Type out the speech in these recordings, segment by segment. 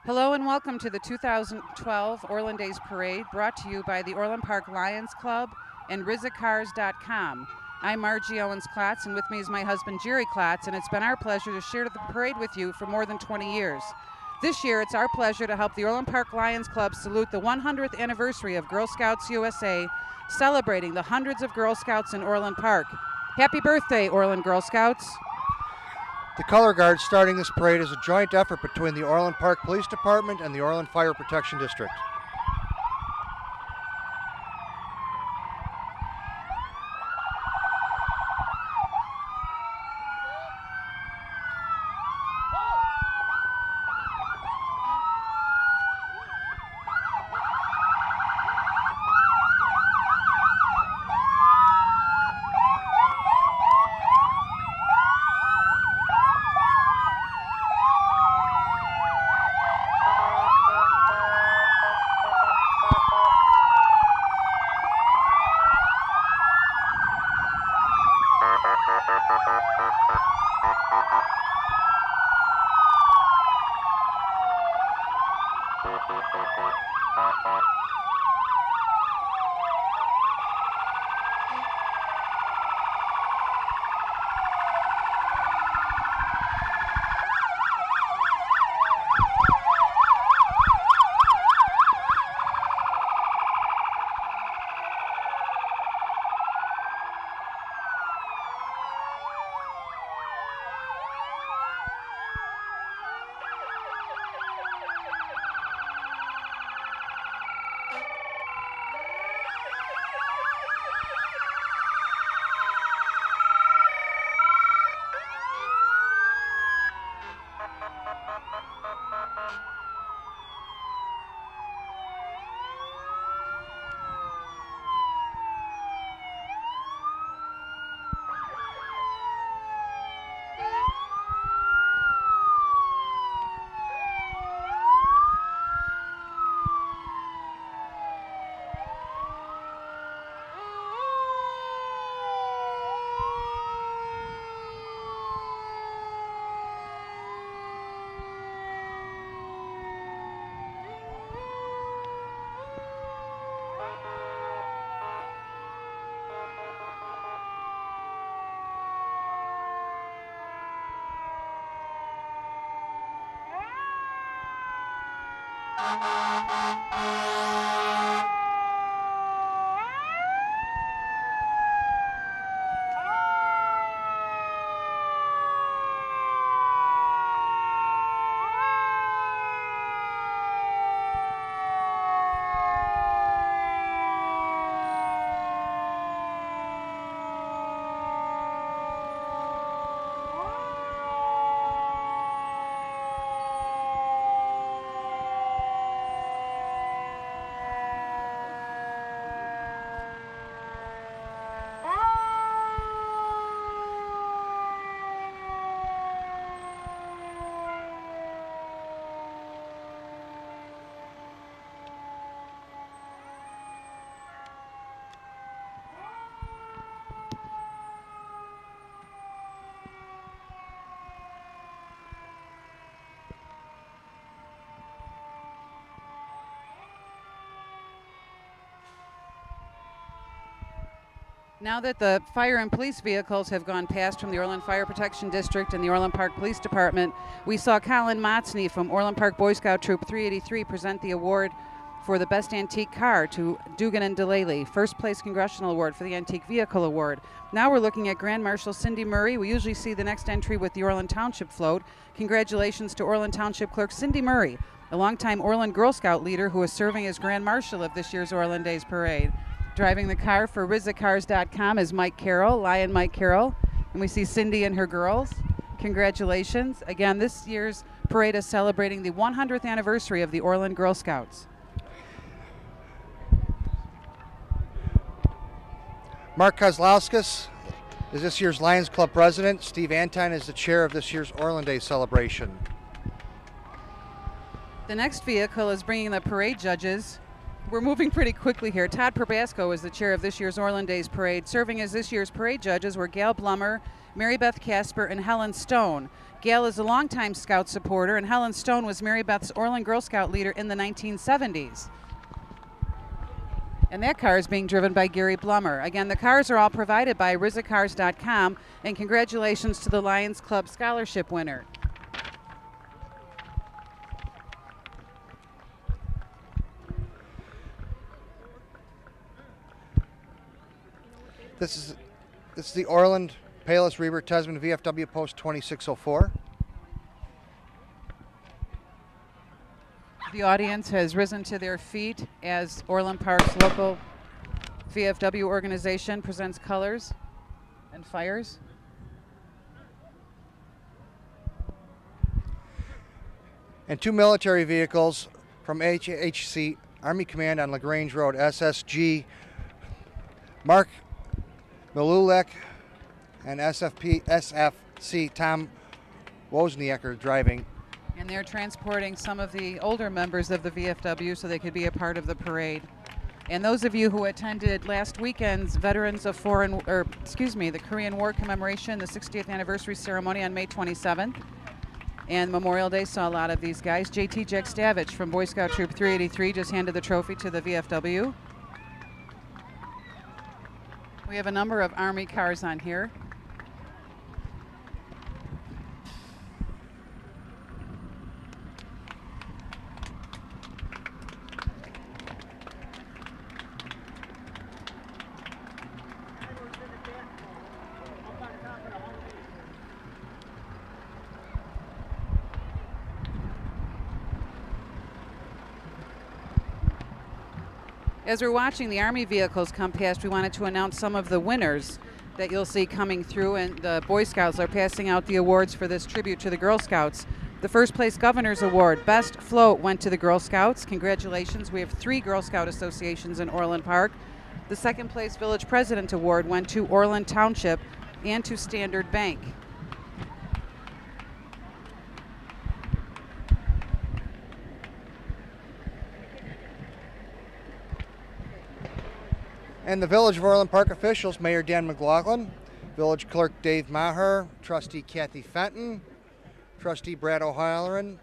Hello and welcome to the 2012 Orland Days Parade, brought to you by the Orland Park Lions Club and RZACars.com. I'm Margie Owens-Klotz, and with me is my husband Jerry Klotz, and it's been our pleasure to share the parade with you for more than 20 years. This year, it's our pleasure to help the Orland Park Lions Club salute the 100th anniversary of Girl Scouts USA, celebrating the hundreds of Girl Scouts in Orland Park. Happy birthday, Orland Girl Scouts. The Color Guard starting this parade is a joint effort between the Orland Park Police Department and the Orland Fire Protection District. Now that the fire and police vehicles have gone past from the Orland Fire Protection District and the Orland Park Police Department, we saw Colin Motsney from Orland Park Boy Scout Troop 383 present the award for the Best Antique Car to Dugan and Delaney, first place Congressional Award for the Antique Vehicle Award. Now we're looking at Grand Marshal Cindy Murray. We usually see the next entry with the Orland Township float. Congratulations to Orland Township Clerk Cindy Murray, a longtime Orland Girl Scout leader who is serving as Grand Marshal of this year's Orland Days Parade. Driving the car for RZACars.com is Mike Carroll, Lion Mike Carroll, and we see Cindy and her girls. Congratulations. Again, this year's parade is celebrating the 100th anniversary of the Orland Girl Scouts. Mark Kozlowskis is this year's Lions Club president. Steve Anton is the chair of this year's Orland Day celebration. The next vehicle is bringing the parade judges We're moving pretty quickly here. Todd Probasco is the chair of this year's Orland Days Parade. Serving as this year's parade judges were Gail Blummer, Mary Beth Casper, and Helen Stone. Gail is a longtime Scout supporter, and Helen Stone was Mary Beth's Orland Girl Scout leader in the 1970s. And that car is being driven by Gary Blummer. Again, the cars are all provided by RZAcars.com, and congratulations to the Lions Club Scholarship winner. This is the Orland Palos Reber Tesman VFW Post 2604. The audience has risen to their feet as Orland Park's local VFW organization presents colors and fires. And 2 military vehicles from HHC Army Command on LaGrange Road, SSG Mark Milulek and SFC Tom Wozniak are driving. And they're transporting some of the older members of the VFW so they could be a part of the parade. And those of you who attended last weekend's Veterans of the Korean War commemoration, the 60th anniversary ceremony on May 27th, and Memorial Day saw a lot of these guys. JT Jack Stavich from Boy Scout Troop 383 just handed the trophy to the VFW. We have a number of Army cars on here. As we're watching the Army vehicles come past, we wanted to announce some of the winners that you'll see coming through, and the Boy Scouts are passing out the awards for this tribute to the Girl Scouts. The first place Governor's Award, Best Float, went to the Girl Scouts. Congratulations. We have 3 Girl Scout associations in Orland Park. The second place Village President Award went to Orland Township and to Standard Bank. And the Village of Orland Park officials, Mayor Dan McLaughlin, Village Clerk Dave Maher, Trustee Kathy Fenton, Trustee Brad O'Halloran,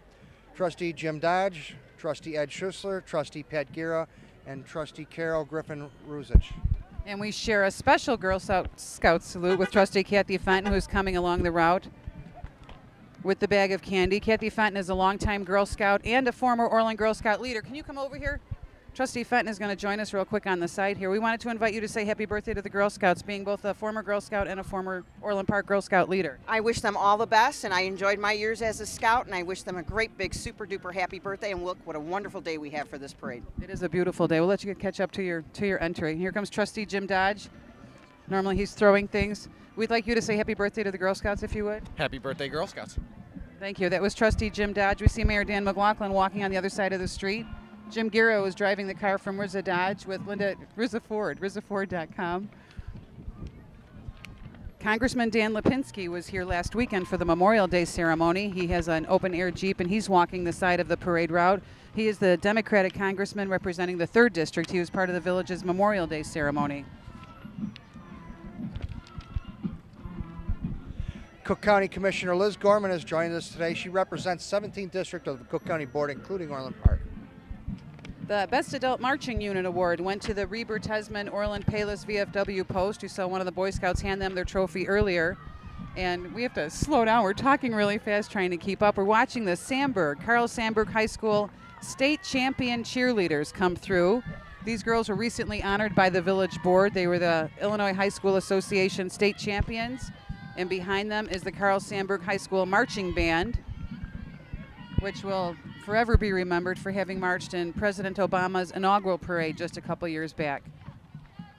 Trustee Jim Dodge, Trustee Ed Schussler, Trustee Pat Gira, and Trustee Carol Griffin-Ruzich. And we share a special Girl Scout salute with Trustee Kathy Fenton, who's coming along the route with the bag of candy. Kathy Fenton is a longtime Girl Scout and a former Orland Girl Scout leader. Can you come over here? Trustee Fenton is going to join us real quick on the side here. We wanted to invite you to say happy birthday to the Girl Scouts, being both a former Girl Scout and a former Orland Park Girl Scout leader. I wish them all the best, and I enjoyed my years as a Scout, and I wish them a great big super duper happy birthday, and look what a wonderful day we have for this parade. It is a beautiful day. We'll let you catch up to your entry. Here comes Trustee Jim Dodge. Normally he's throwing things. We'd like you to say happy birthday to the Girl Scouts if you would. Happy birthday, Girl Scouts. Thank you. That was Trustee Jim Dodge. We see Mayor Dan McLaughlin walking on the other side of the street. Jim Giro is driving the car from RZA Dodge with Linda RZA Ford, RZAFord.com. Congressman Dan Lipinski was here last weekend for the Memorial Day ceremony. He has an open-air Jeep, and he's walking the side of the parade route. He is the Democratic congressman representing the 3rd District. He was part of the village's Memorial Day ceremony. Cook County Commissioner Liz Gorman has joined us today. She represents 17th District of the Cook County Board, including Orland Park. The Best Adult Marching Unit Award went to the Reber Tesman Orland Palos VFW Post, who saw one of the Boy Scouts hand them their trophy earlier. And we have to slow down. We're talking really fast trying to keep up. We're watching the Carl Sandburg High School state champion cheerleaders come through. These girls were recently honored by the village board. They were the Illinois High School Association state champions. And behind them is the Carl Sandburg High School Marching Band, which will forever be remembered for having marched in President Obama's inaugural parade just a couple years back.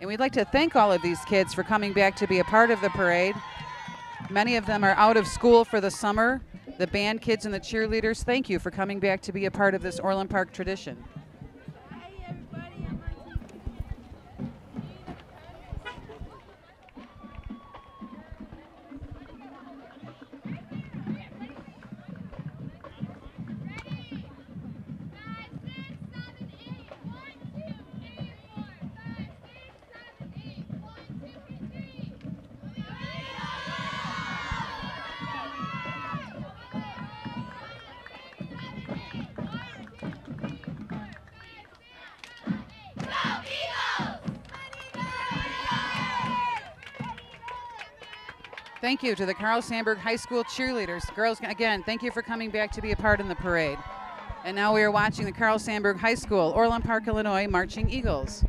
And we'd like to thank all of these kids for coming back to be a part of the parade. Many of them are out of school for the summer. The band kids and the cheerleaders, thank you for coming back to be a part of this Orland Park tradition. Thank you to the Carl Sandburg High School cheerleaders. Girls, again, thank you for coming back to be a part in the parade. And now we are watching the Carl Sandburg High School, Orland Park, Illinois, Marching Eagles.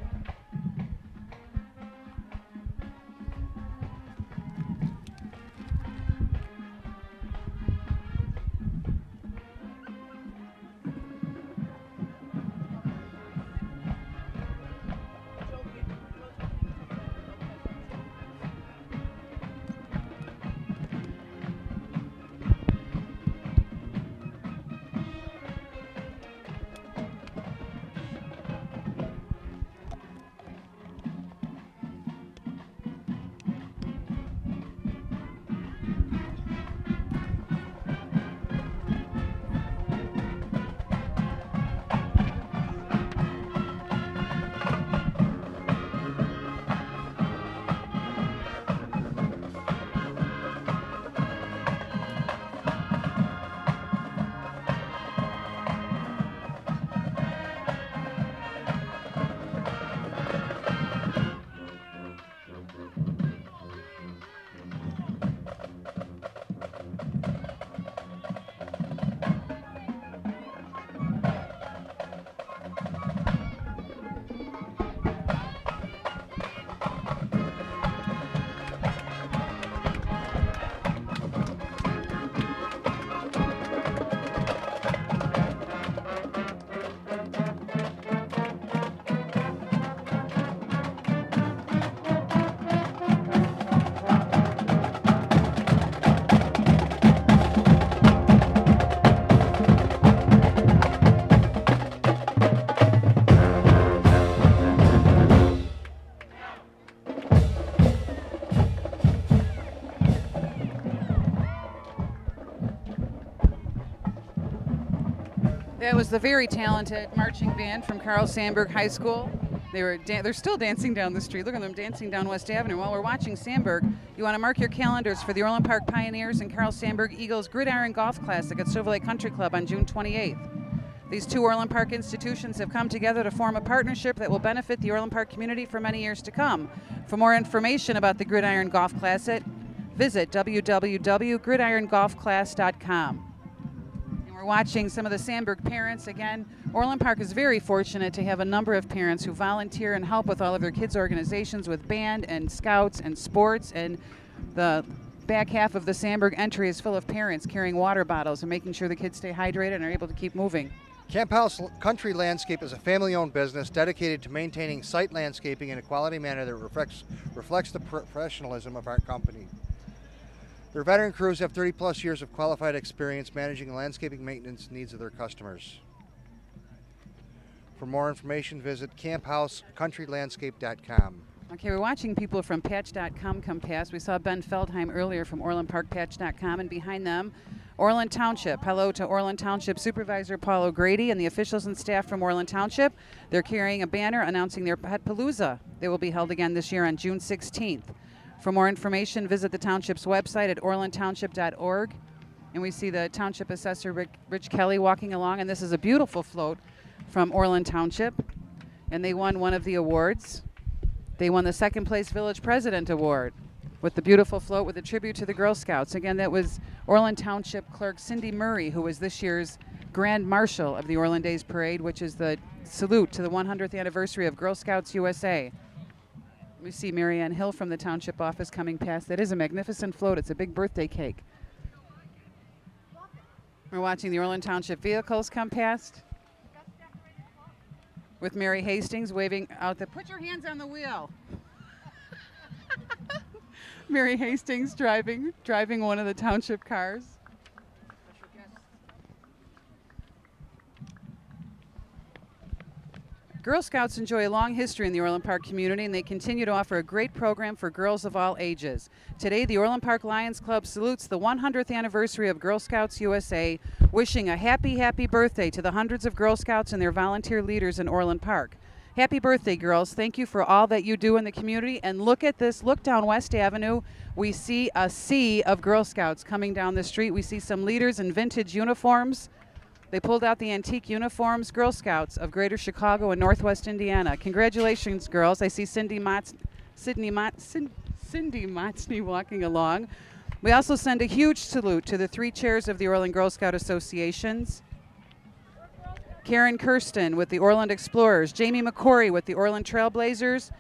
That was the very talented marching band from Carl Sandburg High School. They're still dancing down the street. Look at them dancing down West Avenue. While we're watching Sandburg, you want to mark your calendars for the Orland Park Pioneers and Carl Sandburg Eagles Gridiron Golf Classic at Silver Lake Country Club on June 28th. These two Orland Park institutions have come together to form a partnership that will benefit the Orland Park community for many years to come. For more information about the Gridiron Golf Classic, visit www.gridirongolfclass.com. We're watching some of the Sandburg parents. Again, Orland Park is very fortunate to have a number of parents who volunteer and help with all of their kids' organizations with band and scouts and sports. And the back half of the Sandburg entry is full of parents carrying water bottles and making sure the kids stay hydrated and are able to keep moving. Camp House Country Landscape is a family-owned business dedicated to maintaining site landscaping in a quality manner that reflects the professionalism of our company. Their veteran crews have 30-plus years of qualified experience managing the landscaping maintenance needs of their customers. For more information, visit camphousecountrylandscape.com. Okay, we're watching people from patch.com come past. We saw Ben Feldheim earlier from Orland Park Patch.com, and behind them, Orland Township. Hello to Orland Township Supervisor Paul O'Grady and the officials and staff from Orland Township. They're carrying a banner announcing their Pet Palooza. They will be held again this year on June 16th. For more information, visit the township's website at orlandtownship.org. And we see the township assessor, Rich Kelly, walking along. And this is a beautiful float from Orland Township. And they won one of the awards. They won the second place Village President Award with the beautiful float with a tribute to the Girl Scouts. Again, that was Orland Township Clerk Cindy Murray, who was this year's Grand Marshal of the Orland Days Parade, which is the salute to the 100th anniversary of Girl Scouts USA. We see Marianne Hill from the township office coming past. That is a magnificent float. It's a big birthday cake. We're watching the Orland Township vehicles come past with Mary Hastings waving out the, put your hands on the wheel. Mary Hastings driving one of the township cars. Girl Scouts enjoy a long history in the Orland Park community, and they continue to offer a great program for girls of all ages. Today, the Orland Park Lions Club salutes the 100th anniversary of Girl Scouts USA, wishing a happy, happy birthday to the hundreds of Girl Scouts and their volunteer leaders in Orland Park. Happy birthday, girls. Thank you for all that you do in the community. And look at this. Look down West Avenue. We see a sea of Girl Scouts coming down the street. We see some leaders in vintage uniforms. They pulled out the antique uniforms, Girl Scouts of Greater Chicago and Northwest Indiana. Congratulations, girls. I see Cindy Motsney walking along. We also send a huge salute to the 3 chairs of the Orland Girl Scout Associations. Karen Kirsten with the Orland Explorers, Jamie McCory with the Orland Trailblazers,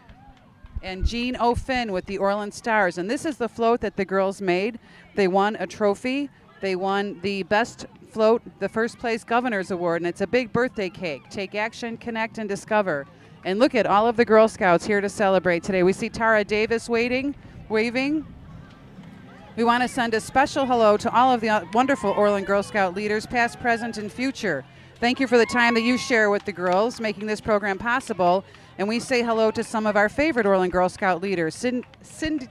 and Jean O'Finn with the Orland Stars. And this is the float that the girls made. They won a trophy. They won the best float, the first place Governor's Award, and it's a big birthday cake. Take action, connect, and discover. And look at all of the Girl Scouts here to celebrate today. We see Tara Davis waving. We want to send a special hello to all of the wonderful Orland Girl Scout leaders, past, present, and future. Thank you for the time that you share with the girls, making this program possible. And we say hello to some of our favorite Orland Girl Scout leaders. Cindy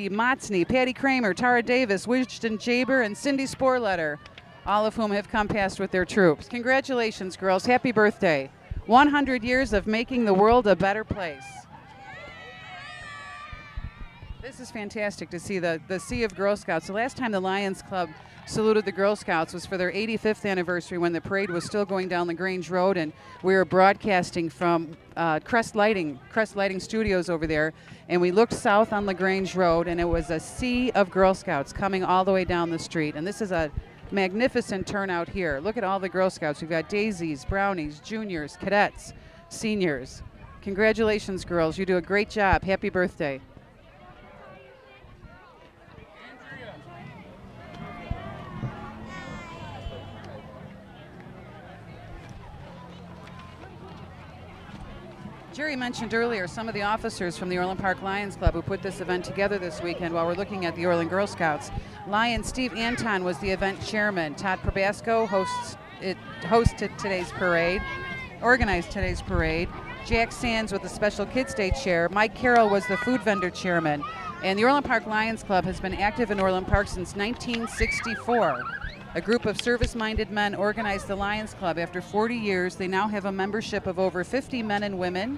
Motsney, Patty Kramer, Tara Davis, Wisden Jaber, and Cindy Sporletter, all of whom have come past with their troops. Congratulations, girls. Happy birthday. 100 years of making the world a better place. This is fantastic to see the sea of Girl Scouts. The last time the Lions Club saluted the Girl Scouts was for their 85th anniversary when the parade was still going down LaGrange Road, and we were broadcasting from Crest Lighting Studios over there, and we looked south on LaGrange Road, and it was a sea of Girl Scouts coming all the way down the street. And this is a magnificent turnout here. Look at all the Girl Scouts. We've got daisies, brownies, juniors, cadets, seniors. Congratulations, girls. You do a great job. Happy birthday. Jerry mentioned earlier some of the officers from the Orland Park Lions Club who put this event together this weekend while we're looking at the Orland Girl Scouts. Lion Steve Anton was the event chairman. Todd Probasco hosted today's parade, organized today's parade. Jack Sands with the Special Kids Day chair. Mike Carroll was the food vendor chairman. And the Orland Park Lions Club has been active in Orland Park since 1964. A group of service-minded men organized the Lions Club. After 40 years, they now have a membership of over 50 men and women.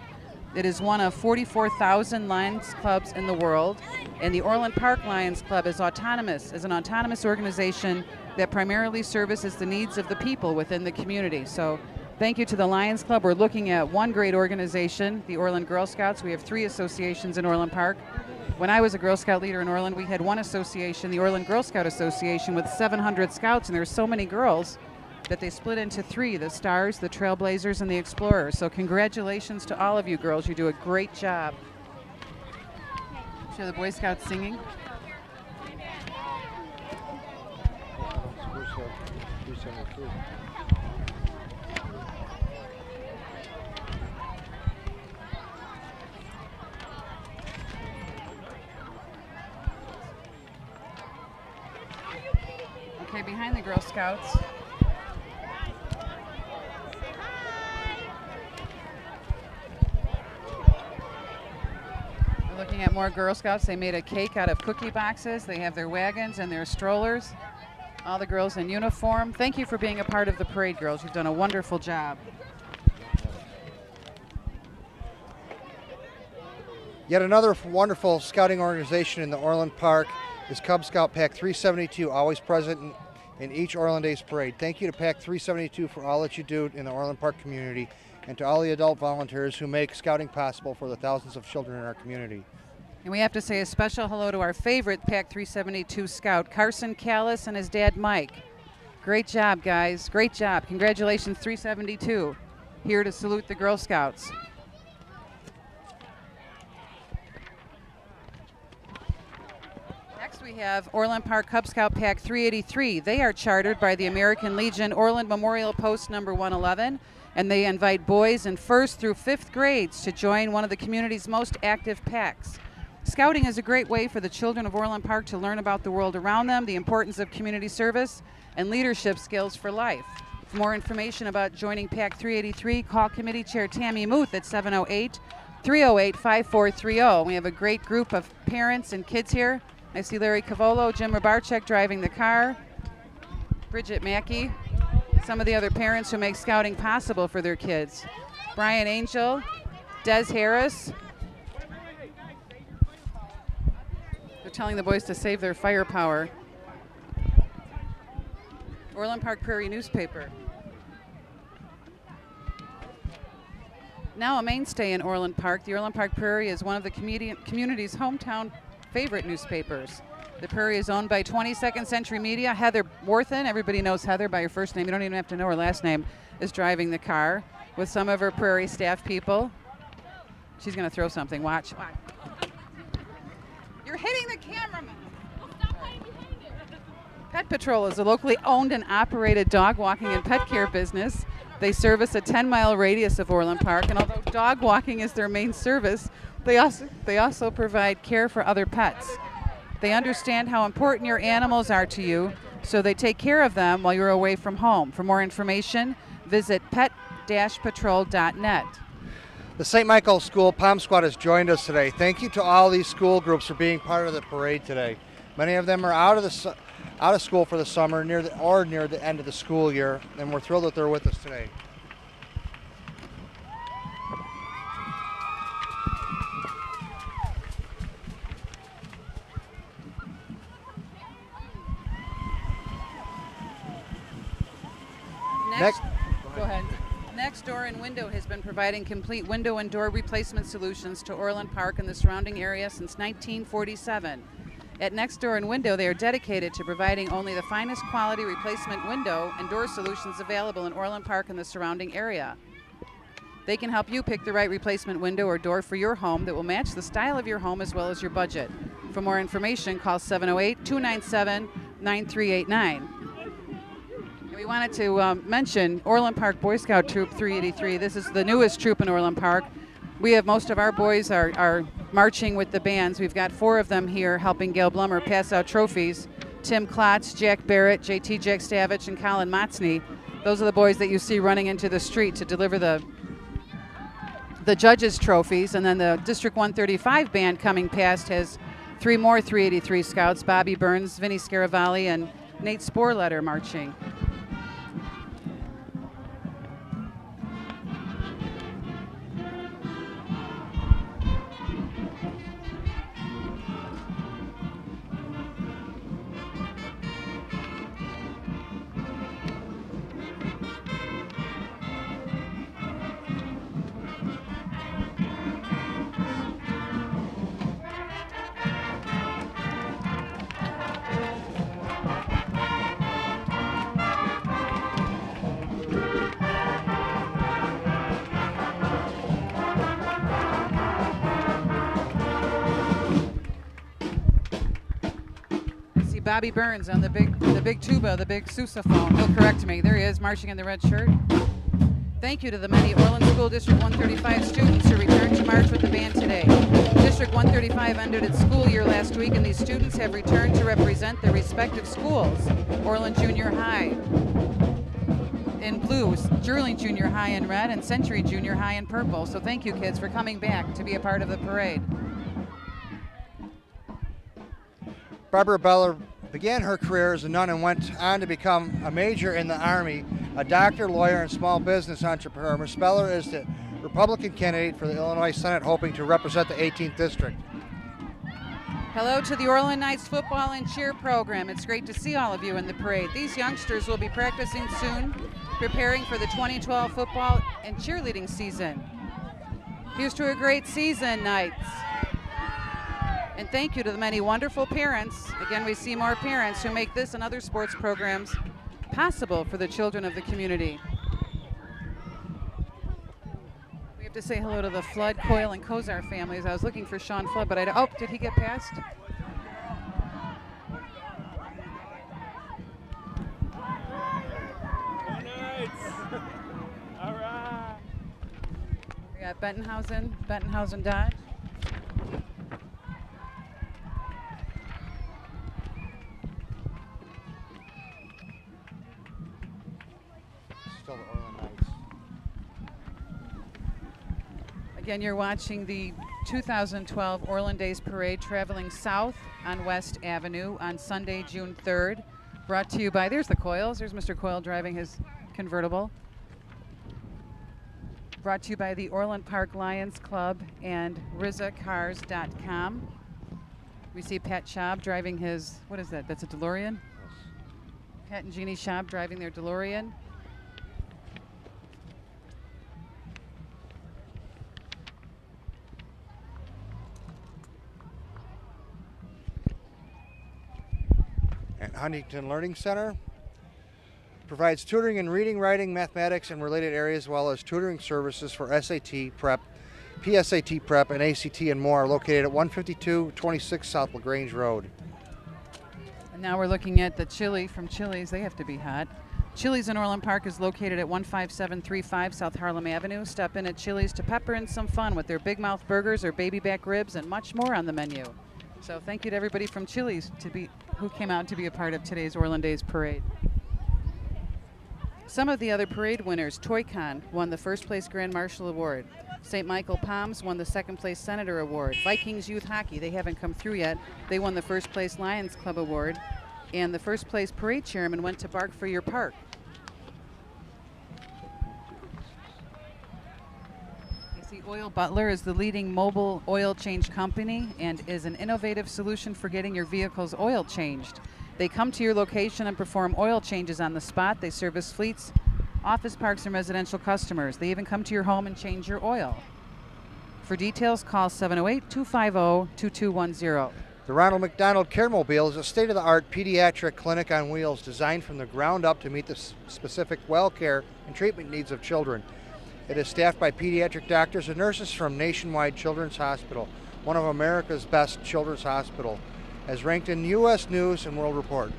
It is one of 44,000 Lions Clubs in the world. And the Orland Park Lions Club is autonomous, as an autonomous organization that primarily services the needs of the people within the community. So thank you to the Lions Club. We're looking at one great organization, the Orland Girl Scouts. We have 3 associations in Orland Park. When I was a Girl Scout leader in Orland, we had one association, the Orland Girl Scout Association, with 700 scouts, and there were so many girls that they split into 3, the Stars, the Trailblazers, and the Explorers. So congratulations to all of you girls. You do a great job. Show the Boy Scouts singing. Okay, behind the Girl Scouts. We're looking at more Girl Scouts. They made a cake out of cookie boxes. They have their wagons and their strollers. All the girls in uniform. Thank you for being a part of the parade, girls. You've done a wonderful job. Yet another wonderful scouting organization in the Orland Park is Cub Scout Pack 372, always present in each Orland Days parade. Thank you to Pack 372 for all that you do in the Orland Park community, and to all the adult volunteers who make scouting possible for the thousands of children in our community. And we have to say a special hello to our favorite Pack 372 scout, Carson Callis, and his dad, Mike. Great job, guys. Great job. Congratulations, 372. Here to salute the Girl Scouts. Next we have Orland Park Cub Scout Pack 383. They are chartered by the American Legion Orland Memorial Post number 111, and they invite boys in 1st through 5th grades to join one of the community's most active packs. Scouting is a great way for the children of Orland Park to learn about the world around them, the importance of community service, and leadership skills for life. For more information about joining Pack 383, call Committee Chair Tammy Muth at 708-308-5430. We have a great group of parents and kids here. I see Larry Cavolo, Jim Rabarchek driving the car, Bridget Mackey, some of the other parents who make scouting possible for their kids. Brian Angel, Des Harris. They're telling the boys to save their firepower. Orland Park Prairie newspaper. Now a mainstay in Orland Park, the Orland Park Prairie is one of the community's hometown favorite newspapers. The Prairie is owned by 22nd Century Media. Heather Worthen, everybody knows Heather by her first name. You don't even have to know her last name, is driving the car with some of her Prairie staff people. She's going to throw something. Watch. You're hitting the cameraman. Pet Patrol is a locally owned and operated dog walking and pet care business. They service a 10-mile radius of Orland Park, and although dog walking is their main service, they also provide care for other pets. They understand how important your animals are to you, so they take care of them while you're away from home. For more information, visit pet-patrol.net. The St. Michael School Pom Squad has joined us today. Thank you to all these school groups for being part of the parade today. Many of them are out of school for the summer near the end of the school year, and we're thrilled that they're with us today. Go ahead. Next Door and Window has been providing complete window and door replacement solutions to Orland Park and the surrounding area since 1947. At Next Door and Window, they are dedicated to providing only the finest quality replacement window and door solutions available in Orland Park and the surrounding area. They can help you pick the right replacement window or door for your home that will match the style of your home as well as your budget. For more information, call 708-297-9389. We wanted to mention Orland Park Boy Scout Troop 383. This is the newest troop in Orland Park. We have most of our boys are marching with the bands. We've got 4 of them here helping Gail Blummer pass out trophies. Tim Klotz, Jack Barrett, JT Jack Stavich, and Colin Motsney. Those are the boys that you see running into the street to deliver the judges' trophies. And then the District 135 band coming past has 3 more 383 scouts, Bobby Burns, Vinny Scaravalli, and Nate Sporletter marching. Bobby Burns on the big tuba, the big sousaphone. He'll correct me. There he is, marching in the red shirt. Thank you to the many Orland School District 135 students who returned to march with the band today. District 135 ended its school year last week, and these students have returned to represent their respective schools. Orland Junior High in blue, Jerling Junior High in red, and Century Junior High in purple. So thank you, kids, for coming back to be a part of the parade. Barbara Beller began her career as a nun and went on to become a major in the Army, a doctor, lawyer, and small business entrepreneur. Ms. Beller is the Republican candidate for the Illinois Senate, hoping to represent the 18th District. Hello to the Orland Knights football and cheer program. It's great to see all of you in the parade. These youngsters will be practicing soon, preparing for the 2012 football and cheerleading season. Here's to a great season, Knights. And thank you to the many wonderful parents. Again, we see more parents who make this and other sports programs possible for the children of the community. We have to say hello to the Flood, Coyle, and Kozar families. I was looking for Sean Flood, but oh, did he get past? All right. We got Bentonhausen Dodge. Still the Orland Knights. Again, you're watching the 2012 Orland Days Parade traveling south on West Avenue on Sunday, June 3rd. Brought to you by, there's the Coyles. There's Mr. Coyle driving his convertible. Brought to you by the Orland Park Lions Club and RZACars.com. We see Pat Schaub driving his, what is that? That's a DeLorean? Yes. Pat and Jeannie Schaub driving their DeLorean. Huntington Learning Center. Provides tutoring in reading, writing, mathematics, and related areas, as well as tutoring services for SAT prep, PSAT prep, and ACT and more, located at 15226 South LaGrange Road. And now we're looking at the chili from Chili's. They have to be hot. Chili's in Orland Park is located at 15735 South Harlem Avenue. Step in at Chili's to pepper in some fun with their big mouth burgers, their baby back ribs, and much more on the menu. So thank you to everybody from Chili's who came out to be a part of today's Orland Days Parade. Some of the other parade winners: Toy Con won the first place Grand Marshal Award. St. Michael Palms won the second place Senator Award. Vikings Youth Hockey, they haven't come through yet. They won the first place Lions Club Award. And the first place parade chairman went to Bark for Your Park. AC Oil Butler is the leading mobile oil change company and is an innovative solution for getting your vehicle's oil changed. They come to your location and perform oil changes on the spot. They service fleets, office parks, and residential customers. They even come to your home and change your oil. For details, call 708-250-2210. The Ronald McDonald Caremobile is a state-of-the-art pediatric clinic on wheels designed from the ground up to meet the specific well care and treatment needs of children. It is staffed by pediatric doctors and nurses from Nationwide Children's Hospital, one of America's best children's hospital, as ranked in U.S. News and World Report.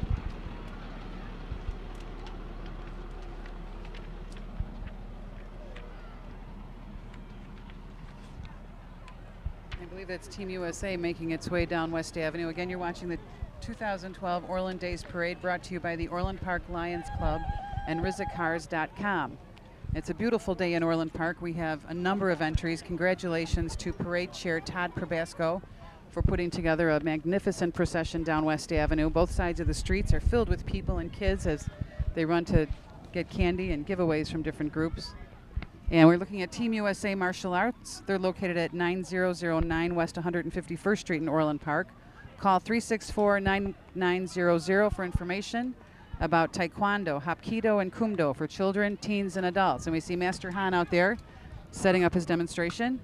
I believe it's Team USA making its way down West Avenue. Again, you're watching the 2012 Orland Days Parade, brought to you by the Orland Park Lions Club and RizaCars.com. It's a beautiful day in Orland Park. We have a number of entries. Congratulations to Parade Chair Todd Probasco for putting together a magnificent procession down West Avenue. Both sides of the streets are filled with people and kids as they run to get candy and giveaways from different groups. And we're looking at Team USA Martial Arts. They're located at 9009 West 151st Street in Orland Park. Call 364-9900 for information about Taekwondo, Hapkido, and Kumdo for children, teens, and adults. And we see Master Han out there setting up his demonstration.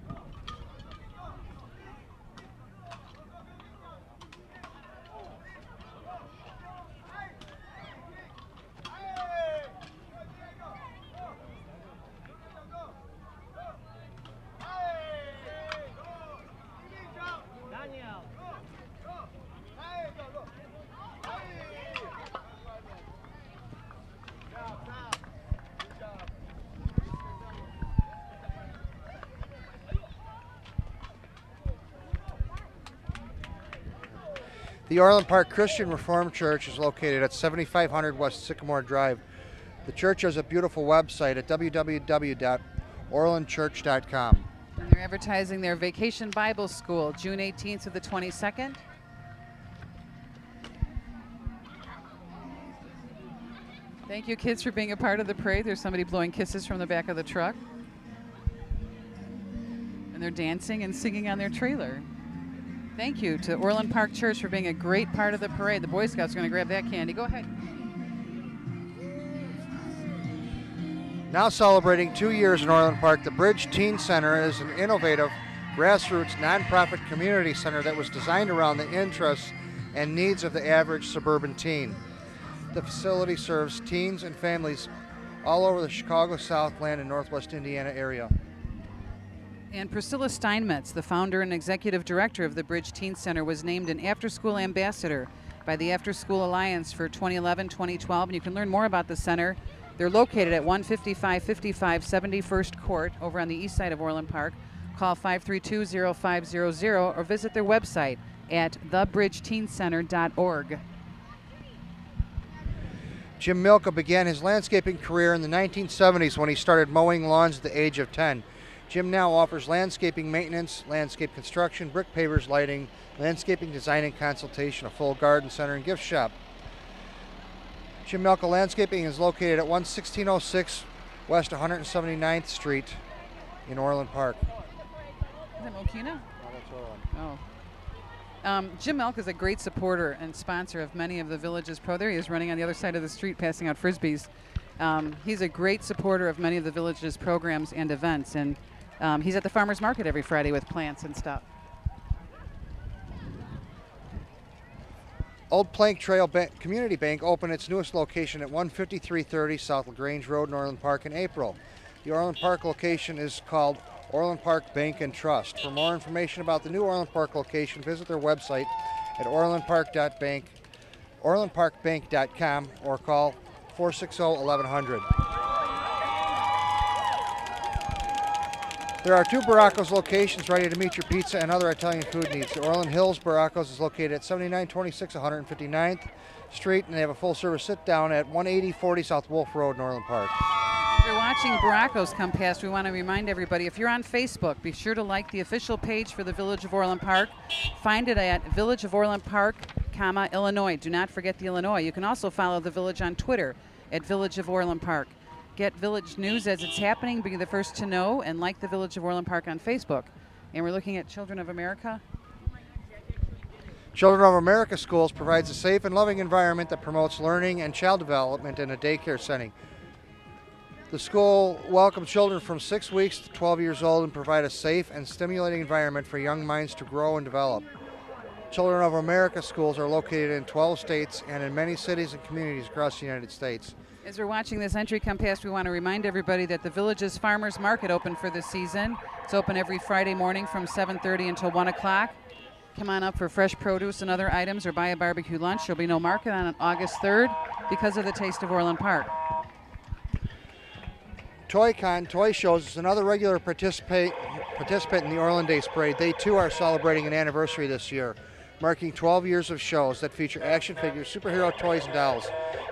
The Orland Park Christian Reformed Church is located at 7500 West Sycamore Drive. The church has a beautiful website at www.orlandchurch.com. And they're advertising their Vacation Bible School, June 18th to the 22nd. Thank you, kids, for being a part of the parade. There's somebody blowing kisses from the back of the truck. And they're dancing and singing on their trailer. Thank you to Orland Park Church for being a great part of the parade. The Boy Scouts are going to grab that candy. Go ahead. Now celebrating 2 years in Orland Park, the Bridge Teen Center is an innovative, grassroots, nonprofit community center that was designed around the interests and needs of the average suburban teen. The facility serves teens and families all over the Chicago, Southland, and Northwest Indiana area. And Priscilla Steinmetz, the founder and executive director of the Bridge Teen Center, was named an after-school ambassador by the After School Alliance for 2011-2012. And you can learn more about the center. They're located at 15555 71st Court over on the east side of Orland Park. Call 532-0500 or visit their website at thebridgeteencenter.org. Jim Milka began his landscaping career in the 1970s when he started mowing lawns at the age of 10. Jim now offers landscaping maintenance, landscape construction, brick pavers, lighting, landscaping design and consultation, a full garden center, and gift shop. Jim Milka Landscaping is located at 1606 West 179th Street in Orland Park. Is that Mokina? Oh, that's Orland. Oh. Jim Milk is a great supporter and sponsor of many of the Villages Pro. There he is running on the other side of the street passing out Frisbees. He's a great supporter of many of the Villages programs and events, and he's at the farmer's market every Friday with plants and stuff. Old Plank Trail Community Bank opened its newest location at 15330 South LaGrange Road in Orland Park in April. The Orland Park location is called Orland Park Bank and Trust. For more information about the new Orland Park location, visit their website at orlandparkbank.com or call 460-1100. There are 2 Baracos locations ready to meet your pizza and other Italian food needs. The Orland Hills Baracos is located at 7926 159th Street, and they have a full-service sit-down at 18040 South Wolf Road in Orland Park. If you're watching Baracos come past, we want to remind everybody, if you're on Facebook, be sure to like the official page for the Village of Orland Park. Find it at Village of Orland Park, Illinois. Do not forget the Illinois. You can also follow the Village on Twitter at Village of Orland Park. Get Village news as it's happening, be the first to know, and like the Village of Orland Park on Facebook. And we're looking at Children of America. Children of America Schools provides a safe and loving environment that promotes learning and child development in a daycare setting. The school welcomes children from 6 weeks to 12 years old and provide a safe and stimulating environment for young minds to grow and develop. Children of America Schools are located in 12 states and in many cities and communities across the United States. As we're watching this entry come past, we want to remind everybody that the Village's Farmers Market opened for this season. It's open every Friday morning from 7:30 until 1 o'clock. Come on up for fresh produce and other items or buy a barbecue lunch. There'll be no market on August 3rd because of the Taste of Orland Park. ToyCon Toy Shows is another regular participant in the Orland Days Parade. They too are celebrating an anniversary this year, marking 12 years of shows that feature action figures, superhero toys and dolls,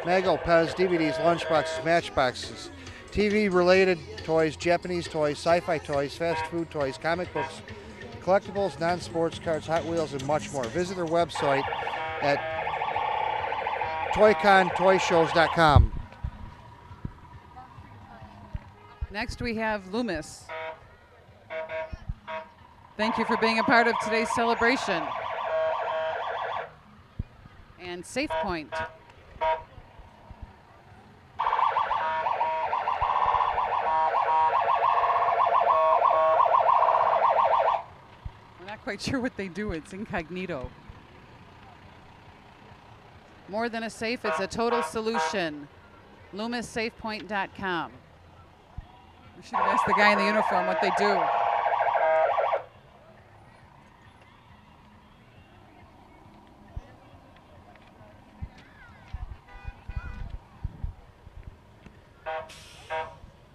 Mago, Pez, DVDs, lunchboxes, matchboxes, TV-related toys, Japanese toys, sci-fi toys, fast food toys, comic books, collectibles, non-sports cards, Hot Wheels, and much more. Visit their website at toycontoyshows.com. Next we have Loomis. Thank you for being a part of today's celebration. And Safe Point. We're not quite sure what they do. It's incognito. More than a safe, it's a total solution. LoomisSafePoint.com. We should have asked the guy in the uniform what they do.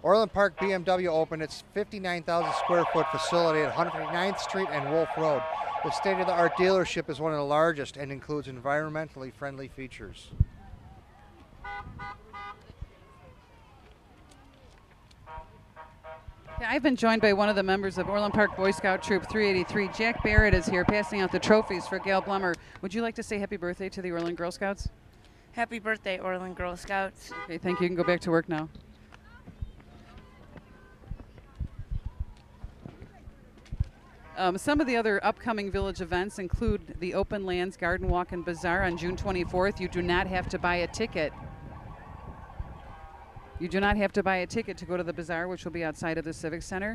Orland Park BMW opened its 59,000 square foot facility at 109th Street and Wolf Road. The state-of-the-art dealership is one of the largest and includes environmentally friendly features. I've been joined by one of the members of Orland Park Boy Scout Troop 383. Jack Barrett is here passing out the trophies for Gail Blummer. Would you like to say happy birthday to the Orland Girl Scouts? Happy birthday, Orland Girl Scouts. Okay, thank you. You can go back to work now. Some of the other upcoming village events include the Open Lands Garden Walk and Bazaar on June 24th. You do not have to buy a ticket. You do not have to buy a ticket to go to the bazaar, which will be outside of the Civic Center.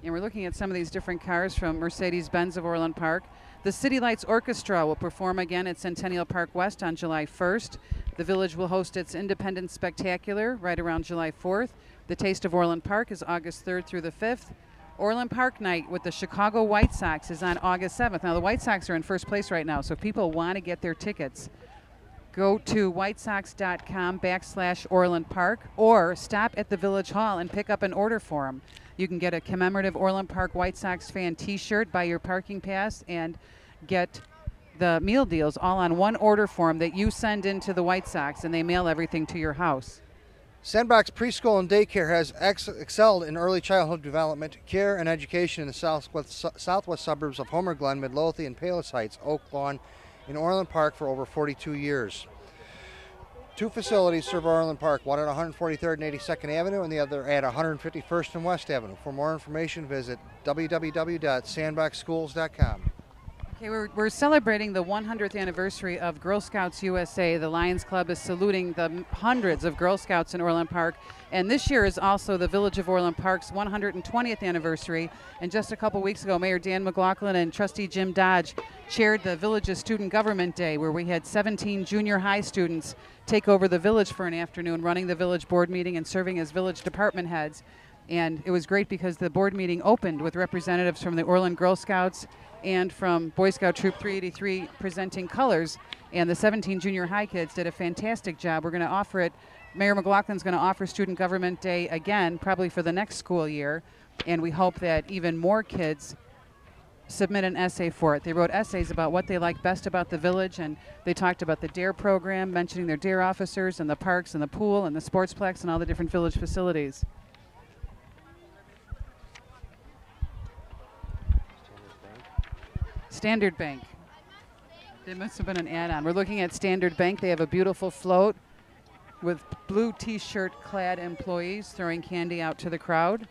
And we're looking at some of these different cars from Mercedes-Benz of Orland Park. The City Lights Orchestra will perform again at Centennial Park West on July 1st. The village will host its Independence Spectacular right around July 4th. The Taste of Orland Park is August 3rd through the 5th. Orland Park Night with the Chicago White Sox is on August 7th. Now, the White Sox are in first place right now, so if people want to get their tickets, go to whitesox.com/Orland Park or stop at the Village Hall and pick up an order form. You can get a commemorative Orland Park White Sox fan t-shirt, buy your parking pass, and get the meal deals all on one order form that you send into the White Sox, and they mail everything to your house. Sandbox Preschool and Daycare has excelled in early childhood development, care, and education in the southwest suburbs of Homer Glen, Midlothian, Palos Heights, Oak Lawn, in Orland Park for over 42 years. Two facilities serve Orland Park, one at 143rd and 82nd Avenue and the other at 151st and West Avenue. For more information, visit www.sandboxschools.com. Okay, we're celebrating the 100th anniversary of Girl Scouts USA. The Lions Club is saluting the hundreds of Girl Scouts in Orland Park. And this year is also the Village of Orland Park's 120th anniversary. And just a couple weeks ago, Mayor Dan McLaughlin and Trustee Jim Dodge chaired the Village's Student Government Day, where we had 17 junior high students take over the village for an afternoon, running the village board meeting and serving as village department heads. And it was great because the board meeting opened with representatives from the Orland Girl Scouts and from Boy Scout Troop 383 presenting colors. And the 17 junior high kids did a fantastic job. We're going to offer it. Mayor McLaughlin's going to offer Student Government Day again, probably for the next school year. And we hope that even more kids submit an essay for it. They wrote essays about what they like best about the village, and they talked about the DARE program, mentioning their DARE officers and the parks and the pool and the sportsplex and all the different village facilities. Standard Bank. There must have been an add-on. We're looking at Standard Bank. They have a beautiful float with blue t-shirt clad employees throwing candy out to the crowd.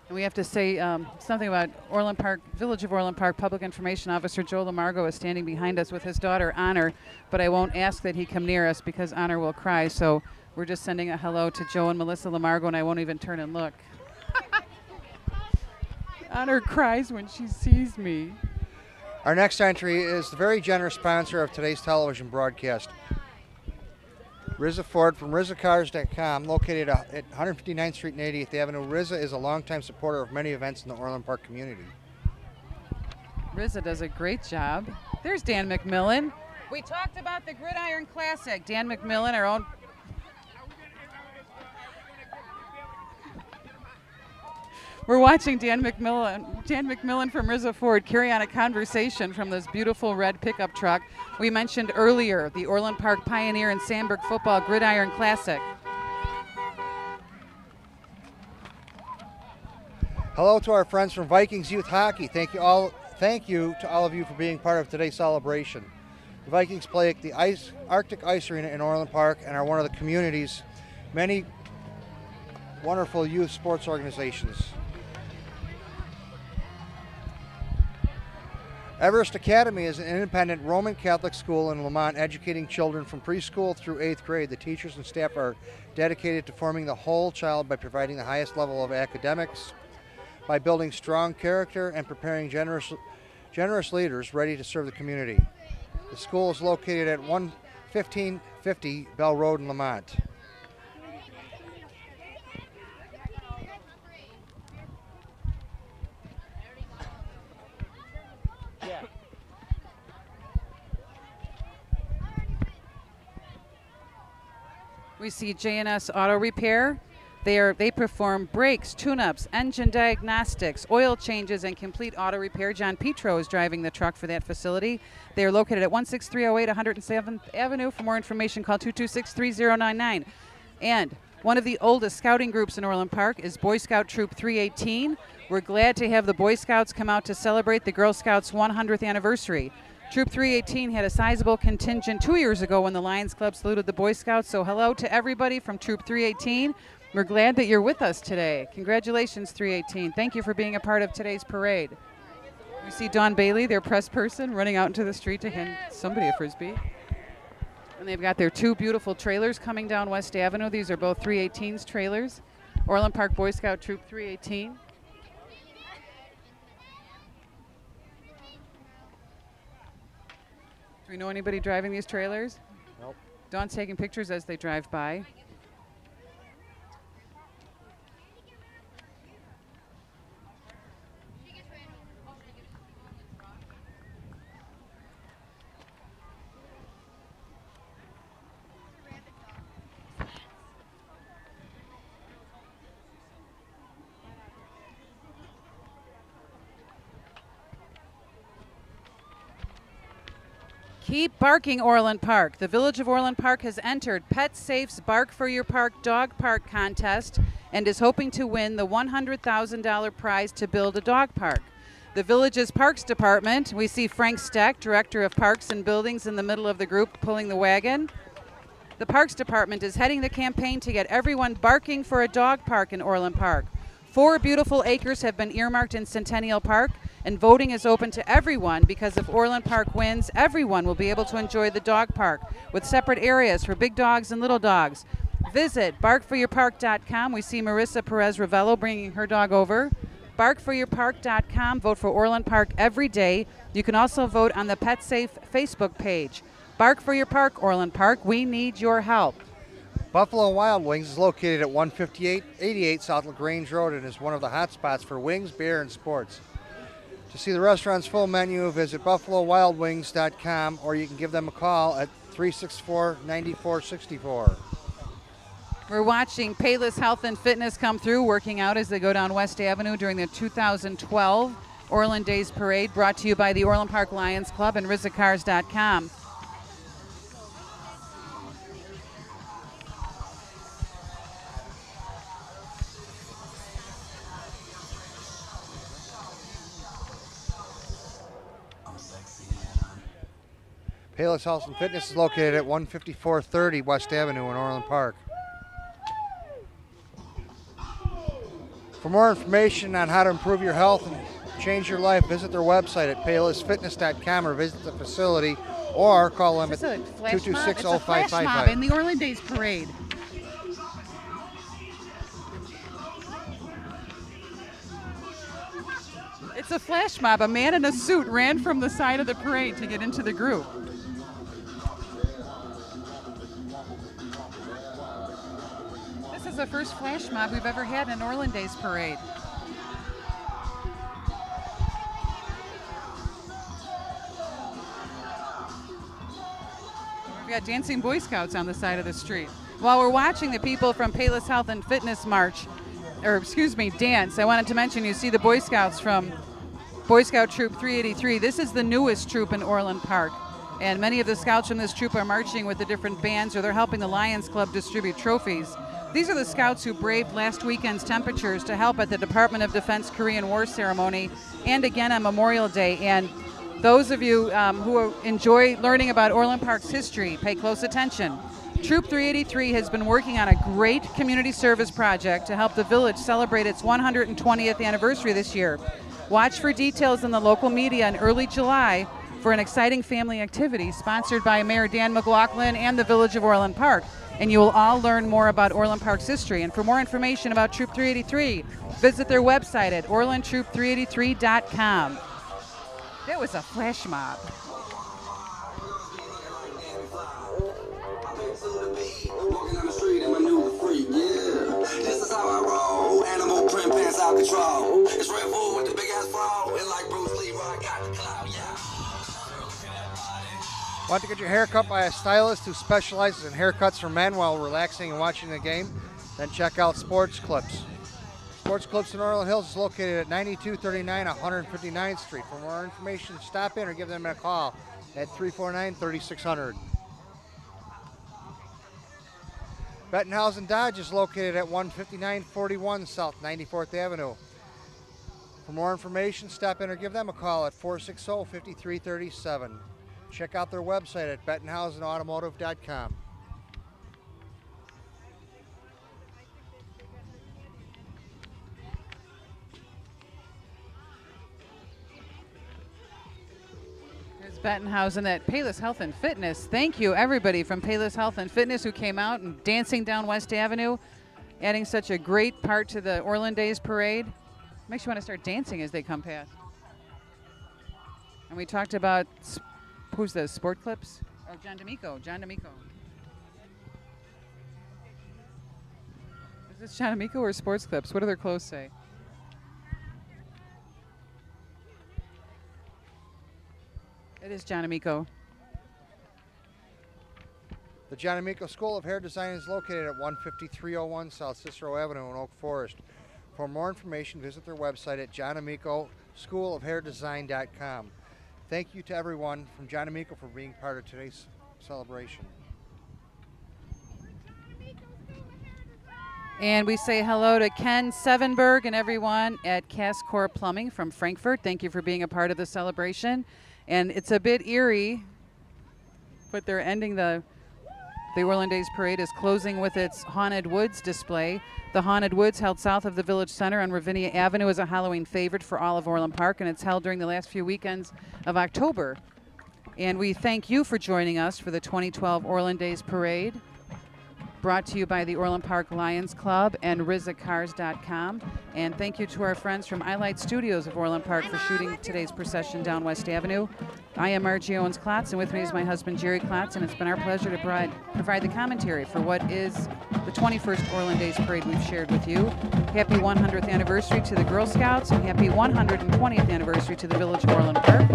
And we have to say something about Orland Park, Village of Orland Park Public Information Officer Joe Lamargo is standing behind us with his daughter Honor, but I won't ask that he come near us because Honor will cry. So we're just sending a hello to Joe and Melissa Lamargo, and I won't even turn and look. Honor cries when she sees me. Our next entry is the very generous sponsor of today's television broadcast, Rizza Ford from RizzaCars.com, located at 159th Street and 80th Avenue. Rizza is a longtime supporter of many events in the Orland Park community. Rizza does a great job. There's Dan McMillan. We talked about the Gridiron Classic. Dan McMillan, our own. We're watching Dan McMillan from Rizza Ford carry on a conversation from this beautiful red pickup truck. We mentioned earlier the Orland Park Pioneer and Sandburg Football Gridiron Classic. Hello to our friends from Vikings Youth Hockey. Thank you to all of you for being part of today's celebration. The Vikings play at the Arctic Ice Arena in Orland Park and are one of the community's many wonderful youth sports organizations. Everest Academy is an independent Roman Catholic school in Lamont, educating children from preschool through 8th grade. The teachers and staff are dedicated to forming the whole child by providing the highest level of academics, by building strong character, and preparing generous leaders ready to serve the community. The school is located at 1550 Bell Road in Lamont. We see J&S Auto Repair. They perform brakes, tune-ups, engine diagnostics, oil changes, and complete auto repair. John Petro is driving the truck for that facility. They are located at 16308 107th Avenue. For more information, call 226-3099. And one of the oldest scouting groups in Orland Park is Boy Scout Troop 318. We're glad to have the Boy Scouts come out to celebrate the Girl Scouts' 100th anniversary. Troop 318 had a sizable contingent 2 years ago when the Lions Club saluted the Boy Scouts. So hello to everybody from Troop 318. We're glad that you're with us today. Congratulations, 318. Thank you for being a part of today's parade. We see Dawn Bailey, their press person, running out into the street to hand somebody a Frisbee. And they've got their two beautiful trailers coming down West Avenue. These are both 318's trailers. Orland Park Boy Scout Troop 318. Do we know anybody driving these trailers? Nope. Dawn's taking pictures as they drive by. Keep barking, Orland Park. The Village of Orland Park has entered Pet Safe's Bark for Your Park Dog Park contest and is hoping to win the $100,000 prize to build a dog park. The Village's Parks Department, we see Frank Steck, Director of Parks and Buildings, in the middle of the group pulling the wagon. The Parks Department is heading the campaign to get everyone barking for a dog park in Orland Park. 4 beautiful acres have been earmarked in Centennial Park, And voting is open to everyone because if Orland Park wins, everyone will be able to enjoy the dog park with separate areas for big dogs and little dogs. Visit barkforyourpark.com. We see Marissa Perez-Ravello bringing her dog over. Barkforyourpark.com. Vote for Orland Park every day. You can also vote on the Pet Safe Facebook page. Bark for your park, Orland Park. We need your help. Buffalo Wild Wings is located at 15888 South LaGrange Road and is one of the hot spots for wings, beer, and sports. To see the restaurant's full menu, visit buffalowildwings.com or you can give them a call at 364-9464. We're watching Payless Health and Fitness come through, working out as they go down West Avenue during the 2012 Orland Days Parade, brought to you by the Orland Park Lions Club and RizzaCars.com. Payless Health and Fitness is located at 15430 West Avenue in Orland Park. For more information on how to improve your health and change your life, visit their website at paylessfitness.com or visit the facility or call them at 226-0555. In the Orland Days Parade. It's a flash mob. A man in a suit ran from the side of the parade to get into the group. This is the first flash mob we've ever had in an Orland Days Parade. We've got dancing Boy Scouts on the side of the street. While we're watching the people from Payless Health and Fitness dance, I wanted to mention you see the Boy Scouts from Boy Scout Troop 383. This is the newest troop in Orland Park. And many of the scouts from this troop are marching with the different bands or they're helping the Lions Club distribute trophies. These are the scouts who braved last weekend's temperatures to help at the Department of Defense Korean War ceremony and again on Memorial Day. And those of you who enjoy learning about Orland Park's history, pay close attention. Troop 383 has been working on a great community service project to help the village celebrate its 120th anniversary this year. Watch for details in the local media in early July for an exciting family activity sponsored by Mayor Dan McLaughlin and the Village of Orland Park. And you will all learn more about Orland Park's history. And for more information about Troop 383, visit their website at orlandtroop383.com. That was a flash mob. This is how I roll. Animal print pants out control. It's Red Bull with the big ass bra. And like Bruce Lee, I got the clout, yeah. Want to get your hair cut by a stylist who specializes in haircuts for men while relaxing and watching the game? Then check out Sports Clips. Sports Clips in Orland Hills is located at 9239 159th Street. For more information, stop in or give them a call at 349-3600. Bettenhausen Dodge is located at 15941 South 94th Avenue. For more information, stop in or give them a call at 460-5337. Check out their website at bettenhausenautomotive.com. Bettenhausen at Payless Health and Fitness. Thank you, everybody from Payless Health and Fitness who came out and dancing down West Avenue, adding such a great part to the Orland Days Parade. Makes you want to start dancing as they come past. And we talked about, who's the Sport Clips? Oh, John D'Amico. Is this John D'Amico or Sports Clips? What do their clothes say? It is John D'Amico. The John D'Amico School of Hair Design is located at 15301 South Cicero Avenue in Oak Forest. For more information, visit their website at johnamicoschoolofhairdesign.com. Thank you to everyone from John D'Amico for being part of today's celebration. And we say hello to Ken Sevenberg and everyone at Cascor Plumbing from Frankfurt. Thank you for being a part of the celebration. And it's a bit eerie, but they're ending the The Orland Days Parade is closing with its Haunted Woods display. The Haunted Woods, held south of the Village Center on Ravinia Avenue, is a Halloween favorite for all of Orland Park, and it's held during the last few weekends of October. And we thank you for joining us for the 2012 Orland Days Parade, brought to you by the Orland Park Lions Club and RizzaCars.com. And thank you to our friends from iLight Studios of Orland Park for shooting today's procession down West Avenue. I am Margie Owens-Klotz, and with me is my husband Jerry Klotz, and it's been our pleasure to provide the commentary for what is the 21st Orland Days Parade we've shared with you. Happy 100th anniversary to the Girl Scouts, and happy 120th anniversary to the Village of Orland Park.